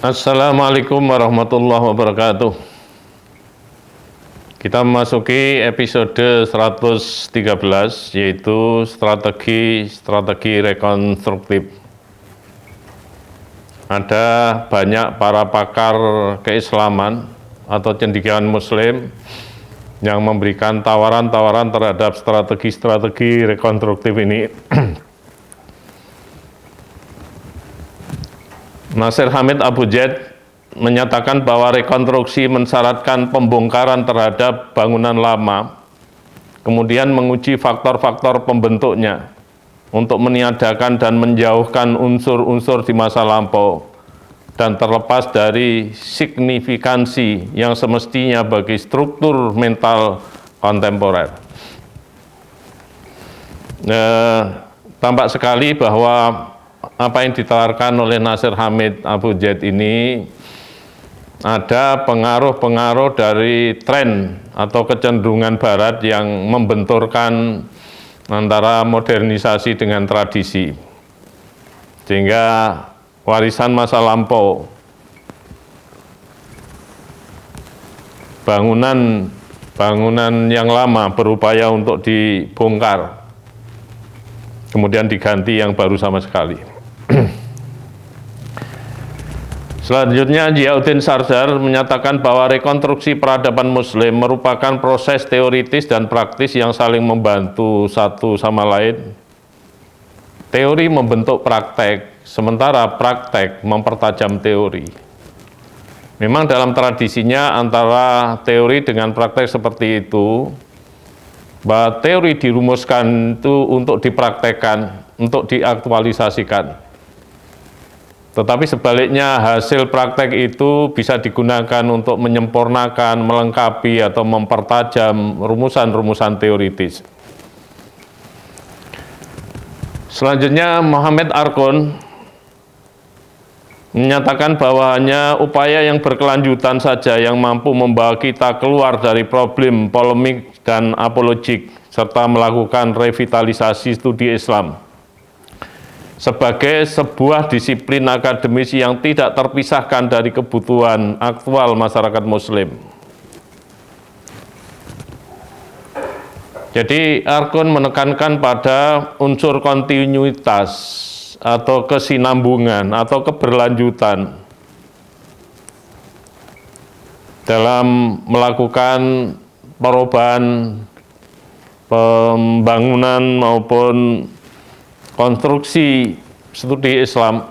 Assalamualaikum warahmatullahi wabarakatuh. Kita memasuki episode 113, yaitu strategi rekonstruktif. Ada banyak para pakar keislaman atau cendekiawan muslim yang memberikan tawaran-tawaran terhadap strategi rekonstruktif ini. Nasir Hamid Abu Zaid menyatakan bahwa rekonstruksi mensyaratkan pembongkaran terhadap bangunan lama, kemudian menguji faktor-faktor pembentuknya untuk meniadakan dan menjauhkan unsur-unsur di masa lampau dan terlepas dari signifikansi yang semestinya bagi struktur mental kontemporer. Tampak sekali bahwa apa yang ditawarkan oleh Nasir Hamid Abu Zaid ini ada pengaruh-pengaruh dari tren atau kecenderungan barat yang membenturkan antara modernisasi dengan tradisi, sehingga warisan masa lampau, bangunan yang lama berupaya untuk dibongkar, kemudian diganti yang baru sama sekali. Selanjutnya, Ziauddin Sardar menyatakan bahwa rekonstruksi peradaban muslim merupakan proses teoritis dan praktis yang saling membantu satu sama lain. Teori membentuk praktek, sementara praktek mempertajam teori. Memang dalam tradisinya antara teori dengan praktek seperti itu, bahwa teori dirumuskan itu untuk dipraktekkan, untuk diaktualisasikan. Tetapi sebaliknya hasil praktek itu bisa digunakan untuk menyempurnakan, melengkapi, atau mempertajam rumusan-rumusan teoritis. Selanjutnya, Muhammad Arkun menyatakan bahwa hanya upaya yang berkelanjutan saja yang mampu membawa kita keluar dari problem polemik dan apologik, serta melakukan revitalisasi studi Islam sebagai sebuah disiplin akademis yang tidak terpisahkan dari kebutuhan aktual masyarakat muslim. Jadi Arkun menekankan pada unsur kontinuitas atau kesinambungan atau keberlanjutan dalam melakukan perubahan pembangunan maupun konstruksi studi Islam.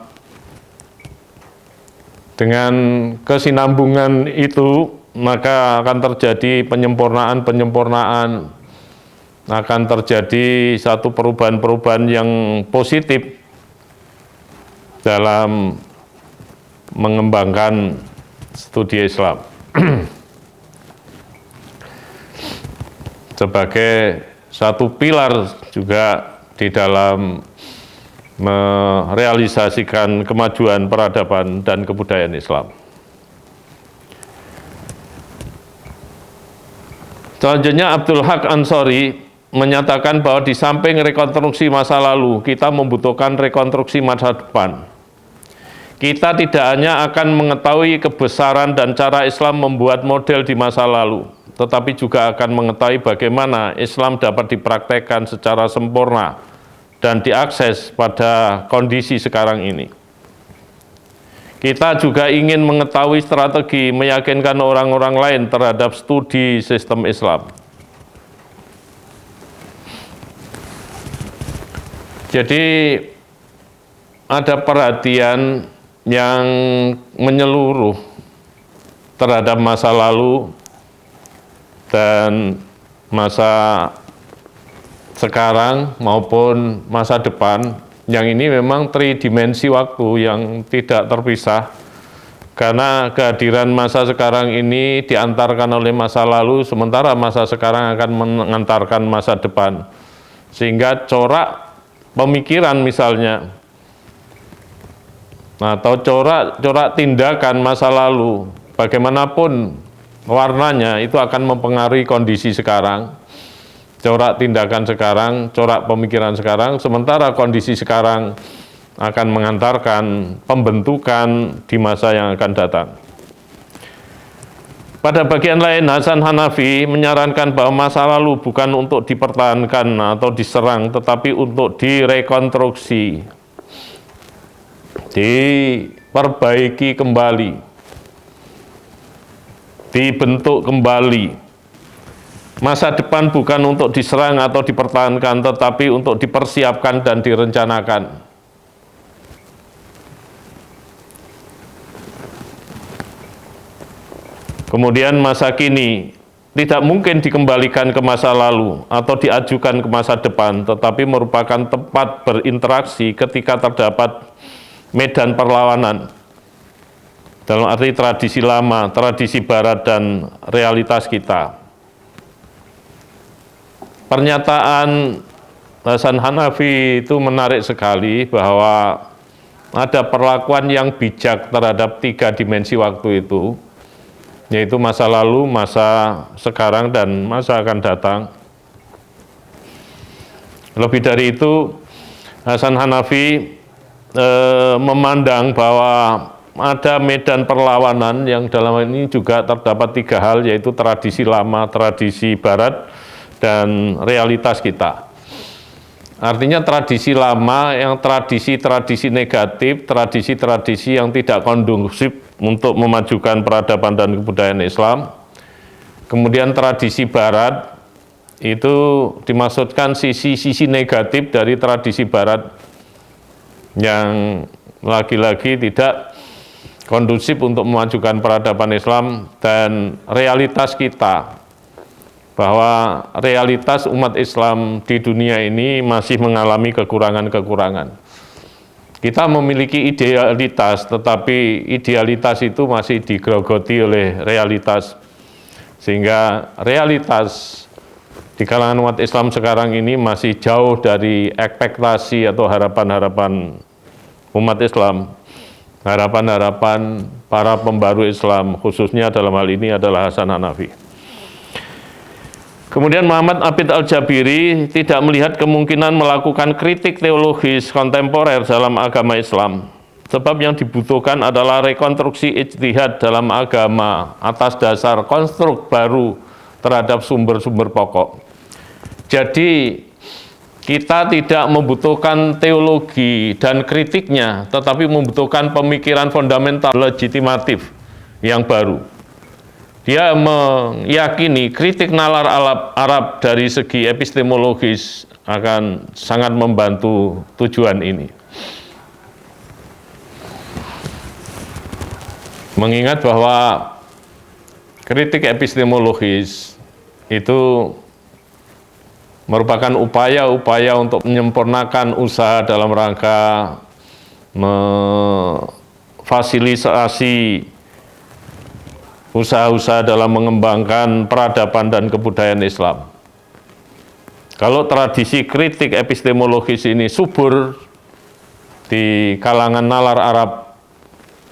Dengan kesinambungan itu maka akan terjadi penyempurnaan, akan terjadi satu perubahan-perubahan yang positif dalam mengembangkan studi Islam sebagai satu pilar juga di dalam merealisasikan kemajuan peradaban dan kebudayaan Islam. Selanjutnya, Abdul Haq Ansori menyatakan bahwa di samping rekonstruksi masa lalu, kita membutuhkan rekonstruksi masa depan. Kita tidak hanya akan mengetahui kebesaran dan cara Islam membuat model di masa lalu, tetapi juga akan mengetahui bagaimana Islam dapat dipraktekkan secara sempurna dan diakses pada kondisi sekarang ini. Kita juga ingin mengetahui strategi meyakinkan orang-orang lain terhadap studi sistem Islam. Jadi ada perhatian yang menyeluruh terhadap masa lalu dan masa sekarang maupun masa depan, yang ini memang tridimensi waktu yang tidak terpisah, karena kehadiran masa sekarang ini diantarkan oleh masa lalu, sementara masa sekarang akan mengantarkan masa depan, sehingga corak pemikiran misalnya atau corak tindakan masa lalu, bagaimanapun warnanya, itu akan mempengaruhi kondisi sekarang. Corak tindakan sekarang, corak pemikiran sekarang, sementara kondisi sekarang akan mengantarkan pembentukan di masa yang akan datang. Pada bagian lain, Hasan Hanafi menyarankan bahwa masa lalu bukan untuk dipertahankan atau diserang, tetapi untuk direkonstruksi, diperbaiki kembali, dibentuk kembali. Masa depan bukan untuk diserang atau dipertahankan, tetapi untuk dipersiapkan dan direncanakan. Kemudian masa kini tidak mungkin dikembalikan ke masa lalu atau diajukan ke masa depan, tetapi merupakan tempat berinteraksi ketika terdapat medan perlawanan. Dalam arti tradisi lama, tradisi barat, dan realitas kita. Pernyataan Hasan Hanafi itu menarik sekali bahwa ada perlakuan yang bijak terhadap 3 dimensi waktu itu, yaitu masa lalu, masa sekarang, dan masa akan datang. Lebih dari itu, Hasan Hanafi memandang bahwa ada medan perlawanan yang dalam ini juga terdapat 3 hal, yaitu tradisi lama, tradisi barat, dan realitas kita. Artinya tradisi lama yang tradisi-tradisi negatif, tradisi-tradisi yang tidak kondusif untuk memajukan peradaban dan kebudayaan Islam. Kemudian tradisi barat itu dimaksudkan sisi-sisi negatif dari tradisi barat yang lagi-lagi tidak kondusif untuk memajukan peradaban Islam, dan realitas kita, bahwa realitas umat Islam di dunia ini masih mengalami kekurangan-kekurangan. Kita memiliki idealitas, tetapi idealitas itu masih digerogoti oleh realitas. Sehingga realitas di kalangan umat Islam sekarang ini masih jauh dari ekspektasi atau harapan-harapan umat Islam. Harapan-harapan para pembaru Islam, khususnya dalam hal ini adalah Hasan Hanafi. Kemudian Muhammad Abid Al-Jabiri tidak melihat kemungkinan melakukan kritik teologis kontemporer dalam agama Islam. Sebab yang dibutuhkan adalah rekonstruksi ijtihad dalam agama atas dasar konstruk baru terhadap sumber-sumber pokok. Jadi kita tidak membutuhkan teologi dan kritiknya, tetapi membutuhkan pemikiran fundamental legitimatif yang baru. Dia meyakini kritik nalar Arab dari segi epistemologis akan sangat membantu tujuan ini. Mengingat bahwa kritik epistemologis itu merupakan upaya-upaya untuk menyempurnakan usaha dalam rangka memfasilitasi usaha-usaha dalam mengembangkan peradaban dan kebudayaan Islam. Kalau tradisi kritik epistemologis ini subur di kalangan nalar Arab,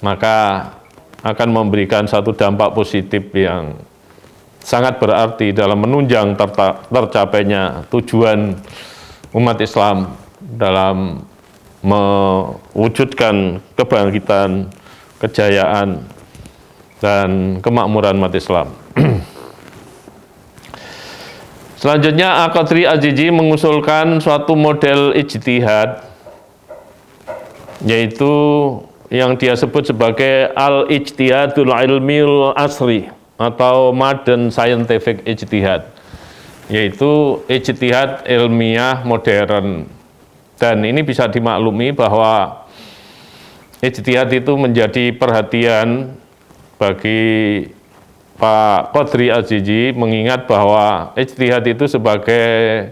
maka akan memberikan satu dampak positif yang sangat berarti dalam menunjang tercapainya tujuan umat Islam dalam mewujudkan kebangkitan, kejayaan, dan kemakmuran umat Islam. Selanjutnya, Al-Qadri Azizi mengusulkan suatu model ijtihad, yaitu yang dia sebut sebagai al-ijtihadul ilmiul asri atau modern scientific ijtihad, yaitu ijtihad ilmiah modern. Dan ini bisa dimaklumi bahwa ijtihad itu menjadi perhatian bagi Pak Qadri Azizi, mengingat bahwa ijtihad itu sebagai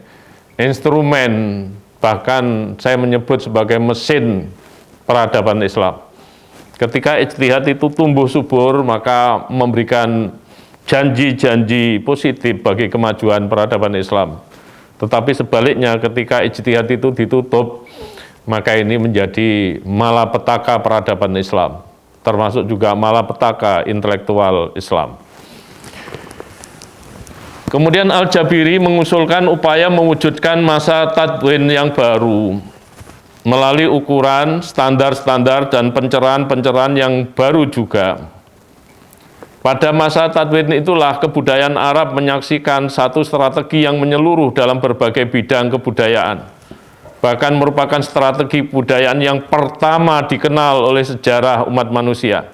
instrumen, bahkan saya menyebut sebagai mesin peradaban Islam. Ketika ijtihad itu tumbuh subur, maka memberikan janji-janji positif bagi kemajuan peradaban Islam. Tetapi sebaliknya, ketika ijtihad itu ditutup, maka ini menjadi malapetaka peradaban Islam, termasuk juga malapetaka intelektual Islam. Kemudian Al-Jabiri mengusulkan upaya mewujudkan masa tadwin yang baru, melalui ukuran, standar-standar, dan pencerahan-pencerahan yang baru juga. Pada masa tadwin itulah kebudayaan Arab menyaksikan satu strategi yang menyeluruh dalam berbagai bidang kebudayaan. Bahkan merupakan strategi kebudayaan yang pertama dikenal oleh sejarah umat manusia.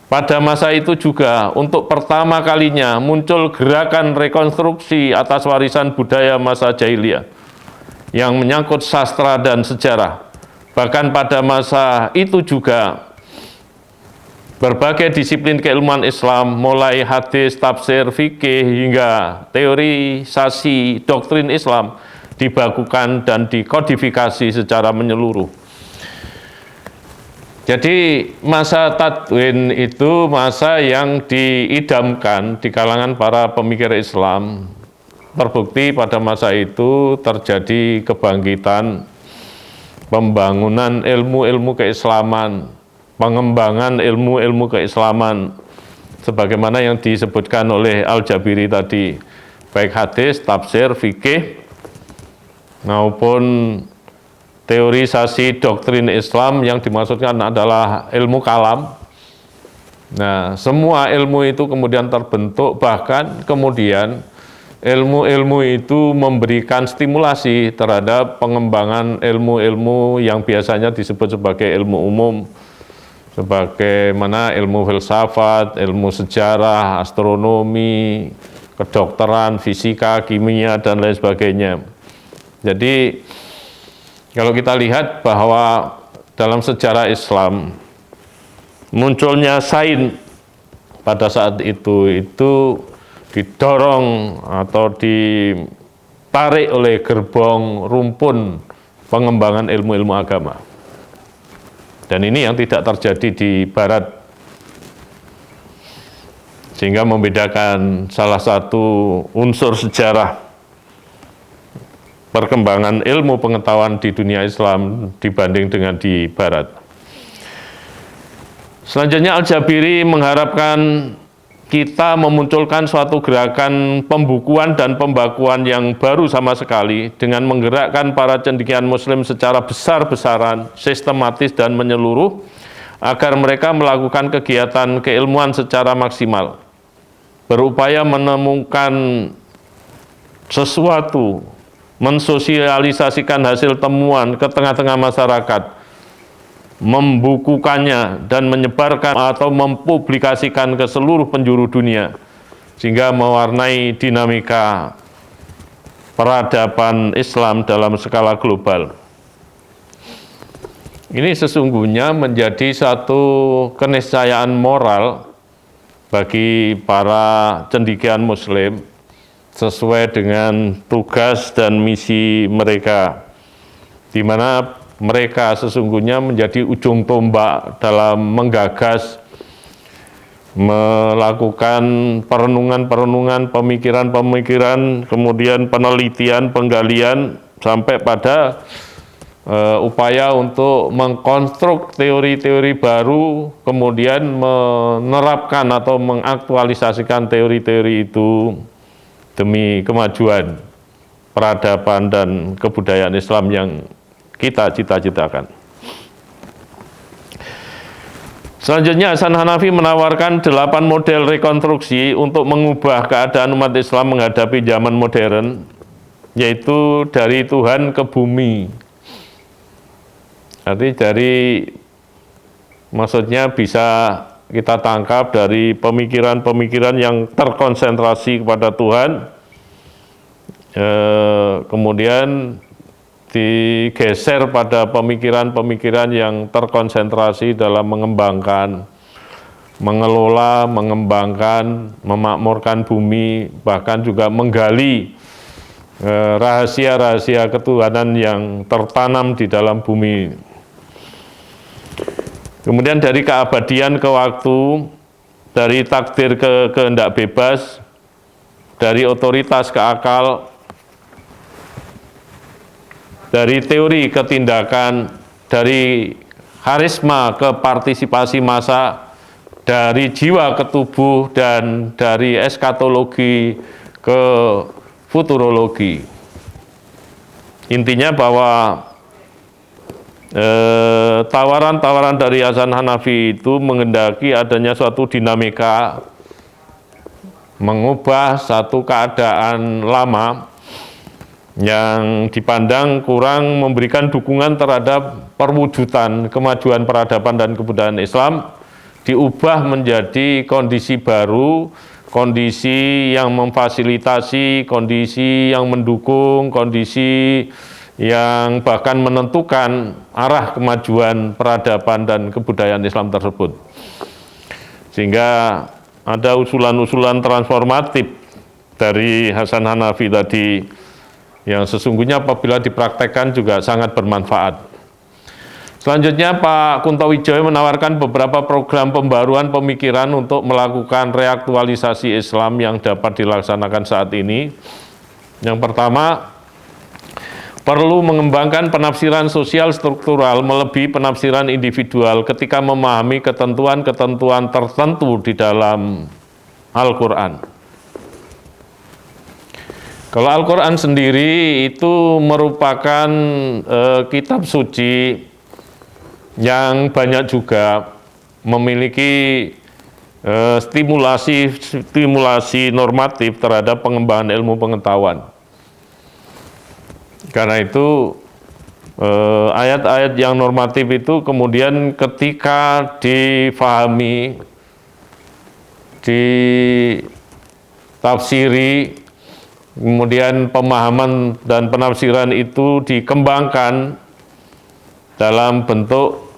Pada masa itu juga, untuk pertama kalinya muncul gerakan rekonstruksi atas warisan budaya masa jahiliyah yang menyangkut sastra dan sejarah. Bahkan pada masa itu juga, berbagai disiplin keilmuan Islam, mulai hadis, tafsir, fikih, hingga teorisasi doktrin Islam, dibakukan dan dikodifikasi secara menyeluruh. Jadi masa tadwin itu masa yang diidamkan di kalangan para pemikir Islam. Terbukti pada masa itu terjadi kebangkitan pembangunan ilmu-ilmu keislaman, pengembangan ilmu-ilmu keislaman sebagaimana yang disebutkan oleh Al-Jabiri tadi, baik hadis, tafsir, fikih maupun teorisasi doktrin Islam yang dimaksudkan adalah ilmu kalam. Nah, semua ilmu itu kemudian terbentuk, bahkan kemudian ilmu-ilmu itu memberikan stimulasi terhadap pengembangan ilmu-ilmu yang biasanya disebut sebagai ilmu umum, sebagaimana ilmu filsafat, ilmu sejarah, astronomi, kedokteran, fisika, kimia, dan lain sebagainya. Jadi kalau kita lihat bahwa dalam sejarah Islam munculnya sains pada saat itu didorong atau ditarik oleh gerbong rumpun pengembangan ilmu-ilmu agama. Dan ini yang tidak terjadi di Barat, sehingga membedakan salah satu unsur sejarah perkembangan ilmu pengetahuan di dunia Islam dibanding dengan di Barat. Selanjutnya Al-Jabiri mengharapkan kita memunculkan suatu gerakan pembukuan dan pembakuan yang baru sama sekali dengan menggerakkan para cendekiawan Muslim secara besar-besaran, sistematis dan menyeluruh agar mereka melakukan kegiatan keilmuan secara maksimal, berupaya menemukan sesuatu, mensosialisasikan hasil temuan ke tengah-tengah masyarakat, membukukannya dan menyebarkan atau mempublikasikan ke seluruh penjuru dunia, sehingga mewarnai dinamika peradaban Islam dalam skala global. Ini sesungguhnya menjadi satu keniscayaan moral bagi para cendekiawan Muslim sesuai dengan tugas dan misi mereka, di mana mereka sesungguhnya menjadi ujung tombak dalam menggagas, melakukan perenungan-perenungan, pemikiran-pemikiran, kemudian penelitian, penggalian, sampai pada upaya untuk mengkonstruk teori-teori baru, kemudian menerapkan atau mengaktualisasikan teori-teori itu demi kemajuan peradaban dan kebudayaan Islam yang kita cita-citakan. Selanjutnya Hasan Hanafi menawarkan 8 model rekonstruksi untuk mengubah keadaan umat Islam menghadapi zaman modern, yaitu dari Tuhan ke bumi. Artinya maksudnya bisa kita tangkap dari pemikiran-pemikiran yang terkonsentrasi kepada Tuhan, kemudian digeser pada pemikiran-pemikiran yang terkonsentrasi dalam mengembangkan, mengelola, mengembangkan, memakmurkan bumi, bahkan juga menggali rahasia-rahasia ketuhanan yang tertanam di dalam bumi. Kemudian dari keabadian ke waktu, dari takdir ke kehendak bebas, dari otoritas ke akal, dari teori ke tindakan, dari karisma ke partisipasi massa, dari jiwa ke tubuh, dan dari eskatologi ke futurologi. Intinya bahwa tawaran-tawaran dari Hasan Hanafi itu menghendaki adanya suatu dinamika, mengubah satu keadaan lama yang dipandang kurang memberikan dukungan terhadap perwujudan kemajuan peradaban dan kebudayaan Islam, diubah menjadi kondisi baru, kondisi yang memfasilitasi, kondisi yang mendukung, kondisi yang bahkan menentukan arah kemajuan peradaban dan kebudayaan Islam tersebut. Sehingga ada usulan-usulan transformatif dari Hasan Hanafi tadi yang sesungguhnya apabila dipraktekkan juga sangat bermanfaat. Selanjutnya Pak Kuntowijoyo menawarkan beberapa program pembaruan pemikiran untuk melakukan reaktualisasi Islam yang dapat dilaksanakan saat ini. Yang pertama, perlu mengembangkan penafsiran sosial struktural melebihi penafsiran individual ketika memahami ketentuan-ketentuan tertentu di dalam Al-Quran. Kalau Al-Quran sendiri itu merupakan kitab suci yang banyak juga memiliki stimulasi normatif terhadap pengembangan ilmu pengetahuan. Karena itu ayat-ayat yang normatif itu kemudian ketika difahami, ditafsiri, kemudian pemahaman dan penafsiran itu dikembangkan dalam bentuk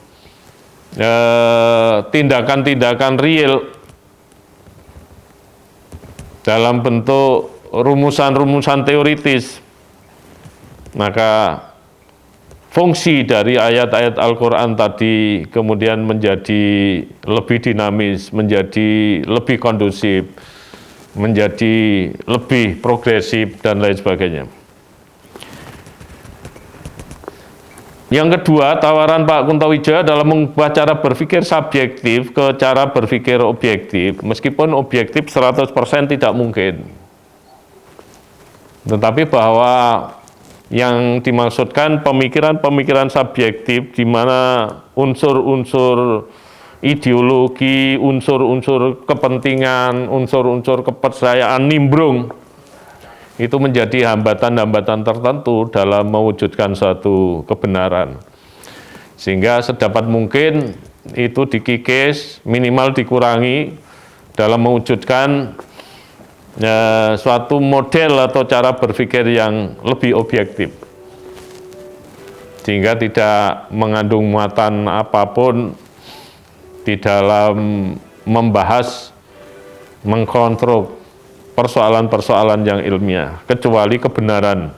tindakan-tindakan real, dalam bentuk rumusan-rumusan teoritis, maka fungsi dari ayat-ayat Al-Quran tadi kemudian menjadi lebih dinamis, menjadi lebih kondusif, menjadi lebih progresif, dan lain sebagainya. Yang kedua, tawaran Pak Kuntowijoyo adalah mengubah cara berpikir subjektif ke cara berpikir objektif, meskipun objektif 100% tidak mungkin. Tetapi bahwa yang dimaksudkan pemikiran-pemikiran subjektif di mana unsur-unsur ideologi, unsur-unsur kepentingan, unsur-unsur kepercayaan nimbrung, itu menjadi hambatan-hambatan tertentu dalam mewujudkan suatu kebenaran. Sehingga sedapat mungkin itu dikikis, minimal dikurangi dalam mewujudkan suatu model atau cara berpikir yang lebih objektif. Sehingga tidak mengandung muatan apapun di dalam membahas, mengkonstruk persoalan-persoalan yang ilmiah, kecuali kebenaran.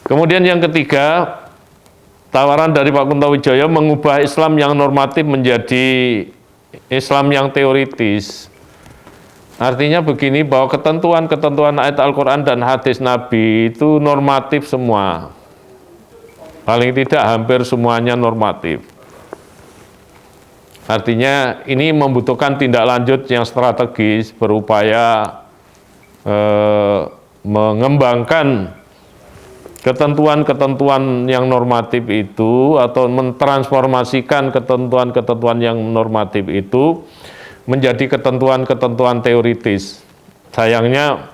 Kemudian yang ketiga, tawaran dari Pak Kuntowijoyo mengubah Islam yang normatif menjadi Islam yang teoritis. Artinya begini, bahwa ketentuan-ketentuan ayat Al-Quran dan hadis Nabi itu normatif semua. Paling tidak hampir semuanya normatif. Artinya ini membutuhkan tindak lanjut yang strategis, berupaya mengembangkan ketentuan-ketentuan yang normatif itu atau mentransformasikan ketentuan-ketentuan yang normatif itu menjadi ketentuan-ketentuan teoritis. Sayangnya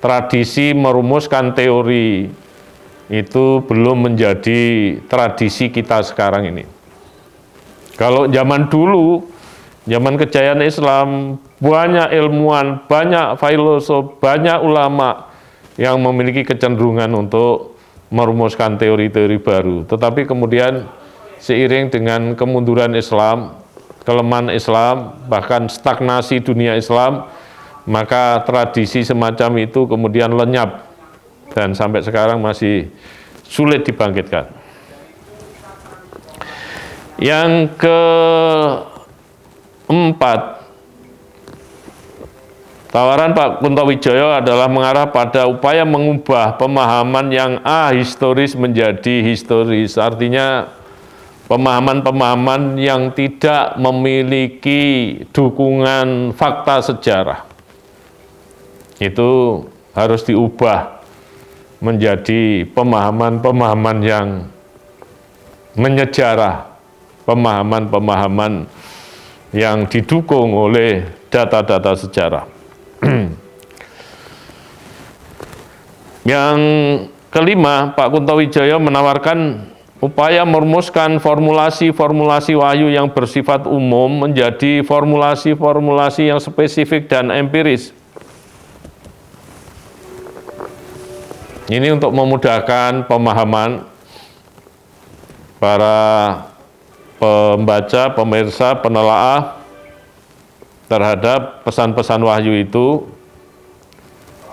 tradisi merumuskan teori itu belum menjadi tradisi kita sekarang ini. Kalau zaman dulu, zaman kejayaan Islam, banyak ilmuwan, banyak filosof, banyak ulama yang memiliki kecenderungan untuk merumuskan teori-teori baru. Tetapi kemudian seiring dengan kemunduran Islam, kelemahan Islam, bahkan stagnasi dunia Islam, maka tradisi semacam itu kemudian lenyap dan sampai sekarang masih sulit dibangkitkan. Yang keempat, tawaran Pak Kuntowijoyo adalah mengarah pada upaya mengubah pemahaman yang ahistoris menjadi historis. Artinya pemahaman-pemahaman yang tidak memiliki dukungan fakta sejarah itu harus diubah menjadi pemahaman-pemahaman yang menyejarah pemahaman-pemahaman yang didukung oleh data-data sejarah. Yang kelima, Pak Kuntowijoyo menawarkan upaya merumuskan formulasi-formulasi wahyu yang bersifat umum menjadi formulasi-formulasi yang spesifik dan empiris. Ini untuk memudahkan pemahaman para pembaca, pemirsa, penelaah terhadap pesan-pesan wahyu itu.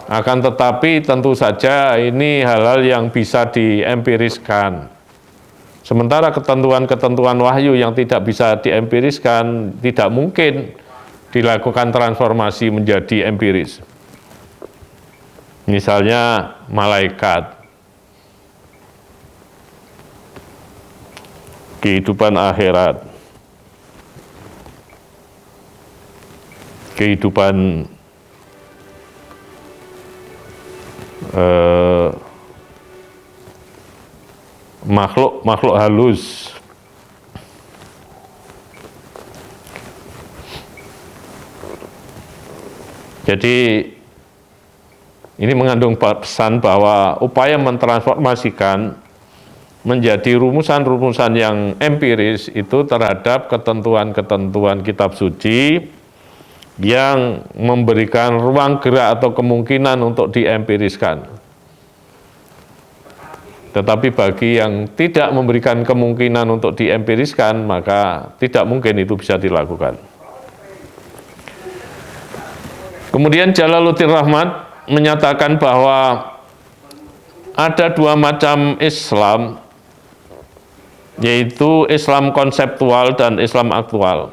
Akan tetapi tentu saja ini hal-hal yang bisa diempiriskan. Sementara ketentuan-ketentuan wahyu yang tidak bisa diempiriskan tidak mungkin dilakukan transformasi menjadi empiris. Misalnya malaikat, kehidupan akhirat, kehidupan makhluk halus. Jadi ini mengandung pesan bahwa upaya mentransformasikan menjadi rumusan-rumusan yang empiris itu terhadap ketentuan-ketentuan kitab suci yang memberikan ruang gerak atau kemungkinan untuk diempiriskan. Tetapi bagi yang tidak memberikan kemungkinan untuk diempiriskan, maka tidak mungkin itu bisa dilakukan. Kemudian Jalaluddin Rahmat menyatakan bahwa ada dua macam Islam, yaitu Islam konseptual dan Islam aktual.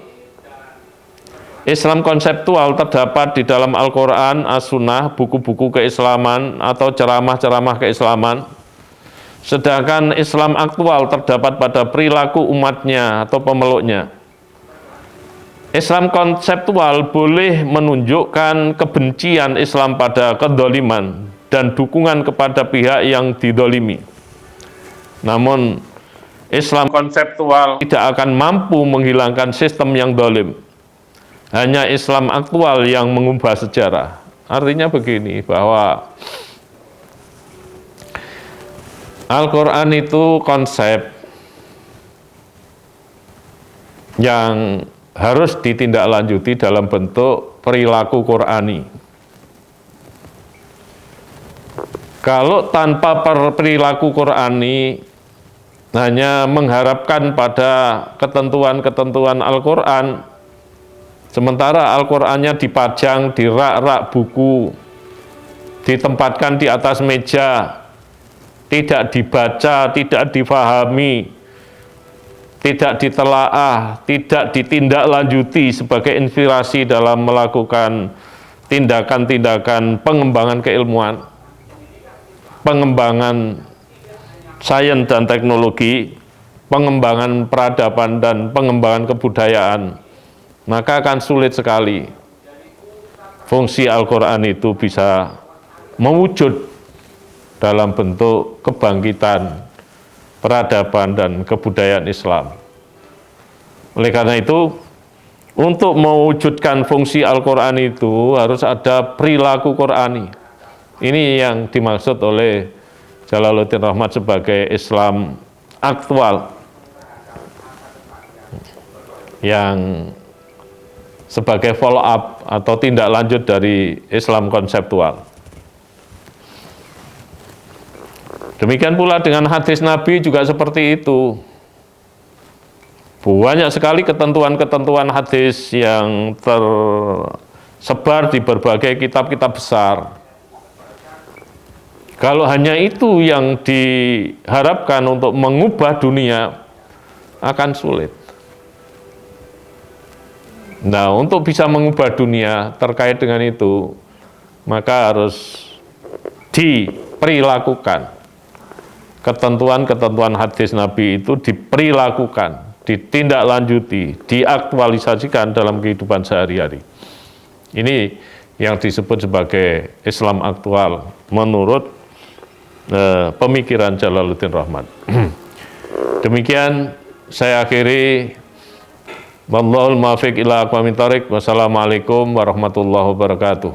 Islam konseptual terdapat di dalam Al-Quran, As-Sunnah, buku-buku keislaman atau ceramah-ceramah keislaman. Sedangkan Islam aktual terdapat pada perilaku umatnya atau pemeluknya. Islam konseptual boleh menunjukkan kebencian Islam pada kedoliman dan dukungan kepada pihak yang didolimi. Namun Islam konseptual tidak akan mampu menghilangkan sistem yang dolim. Hanya Islam aktual yang mengubah sejarah. Artinya begini, bahwa Al-Quran itu konsep yang harus ditindaklanjuti dalam bentuk perilaku Qur'ani. Kalau tanpa perilaku Qur'ani, hanya mengharapkan pada ketentuan-ketentuan Al-Quran, sementara Al-Qurannya dipajang di rak-rak buku, ditempatkan di atas meja, tidak dibaca, tidak difahami, tidak ditelaah, tidak ditindaklanjuti sebagai inspirasi dalam melakukan tindakan-tindakan pengembangan keilmuan, pengembangan sains dan teknologi, pengembangan peradaban dan pengembangan kebudayaan, maka akan sulit sekali fungsi Al-Quran itu bisa mewujud dalam bentuk kebangkitan peradaban dan kebudayaan Islam. Oleh karena itu, untuk mewujudkan fungsi Al-Quran itu harus ada perilaku Qurani. Ini yang dimaksud oleh Jalaluddin Rahmat sebagai Islam aktual, yang sebagai follow up atau tindak lanjut dari Islam konseptual. Demikian pula dengan hadis Nabi juga seperti itu. Banyak sekali ketentuan-ketentuan hadis yang tersebar di berbagai kitab-kitab besar. Kalau hanya itu yang diharapkan untuk mengubah dunia, akan sulit. Nah, untuk bisa mengubah dunia terkait dengan itu, maka harus diperilakukan. Ketentuan-ketentuan hadis Nabi itu diperilakukan, ditindaklanjuti, diaktualisasikan dalam kehidupan sehari-hari. Ini yang disebut sebagai Islam aktual menurut pemikiran Jalaluddin Rahmat. Demikian saya akhiri. Wallahul muwaffiq ila aqwamit thoriq. Wassalamualaikum warahmatullahi wabarakatuh.